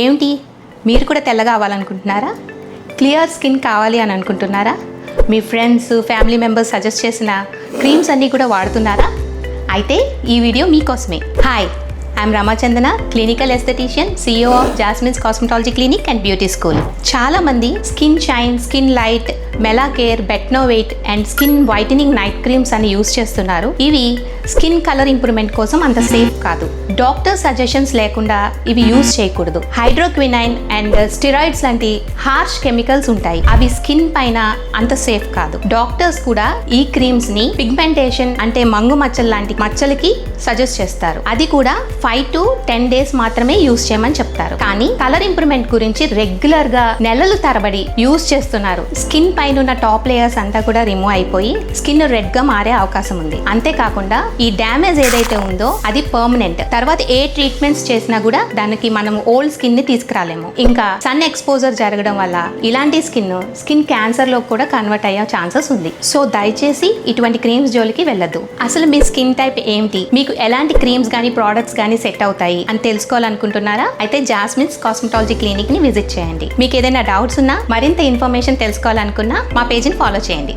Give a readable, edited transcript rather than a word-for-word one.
ఏమిటి మీరు కూడా తెల్లగా అవ్వాలనుకుంటున్నారా? క్లియర్ స్కిన్ కావాలి అని అనుకుంటున్నారా? మీ ఫ్రెండ్స్ ఫ్యామిలీ మెంబర్స్ సజెస్ట్ చేసిన క్రీమ్స్ అన్నీ కూడా వాడుతున్నారా? అయితే ఈ వీడియో మీకోసమే. Hi, I'm Ramachandana, clinical aesthetician, CEO of Jasmine's cosmetology clinic and beauty school. చాలామంది skin shine, skin light, Melacare, Betnovate and skin whitening night creams అని యూస్ చేస్తున్నారు. ఇవి స్కిన్ కలర్ ఇంప్రూవ్మెంట్ కోసం అంత సేఫ్ కాదు. డాక్టర్ సజెషన్స్ లేకుండా ఇవి యూస్ చేయకూడదు. హైడ్రోక్వినైన్ అండ్ స్టెరాయిడ్స్ లాంటి హార్ష్ కెమికల్స్ ఉంటాయి. అవి స్కిన్ పైన అంత సేఫ్ కాదు. డాక్టర్స్ కూడా ఈ క్రీమ్స్ ని పిగ్మెంటేషన్ అంటే మంగు మచ్చలు లాంటి మచ్చలకి సజెస్ట్ చేస్తారు. అది కూడా 5 to 10 days మాత్రమే యూస్ చేయమని చెప్తారు. కానీ కలర్ ఇంప్రూవ్మెంట్ గురించి రెగ్యులర్ గా నెలలు తరబడి యూస్ చేస్తున్నారు. స్కిన్ పైన ఉన్న టాప్ లేయర్స్ అంతా కూడా రిమూవ్ అయిపోయి స్కిన్ రెడ్ గా మారే అవకాశం ఉంది. అంతేకాకుండా ఈ డ్యామేజ్ ఏదైతే ఉందో అది పర్మనెంట్. తర్వాత ఏ ట్రీట్మెంట్స్ చేసినా కూడా దానికి మనం ఓల్డ్ స్కిన్ ని తీసుకురాలేము. ఇంకా సన్ ఎక్స్పోజర్ జరగడం వల్ల ఇలాంటి స్కిన్ క్యాన్సర్ లో కూడా కన్వర్ట్ అయ్యే ఛాన్సెస్ ఉంది. సో దయచేసి ఇటువంటి క్రీమ్స్ జోలికి వెళ్ళొద్దు. అసలు మీ స్కిన్ టైప్ ఏంటి, మీకు ఎలాంటి క్రీమ్స్ గానీ ప్రోడక్ట్స్ గానీ సెట్ అవుతాయి అని తెలుసుకోవాలనుకుంటున్నారా? అయితే జాస్మిన్స్ కాస్మెటాలజీ క్లినిక్ ని విజిట్ చేయండి. మీకు ఏదైనా డౌట్స్ ఉన్నా, మరింత ఇన్ఫర్మేషన్ తెలుసుకోవాలనుకున్నా మా పేజీని ఫాలో చేయండి.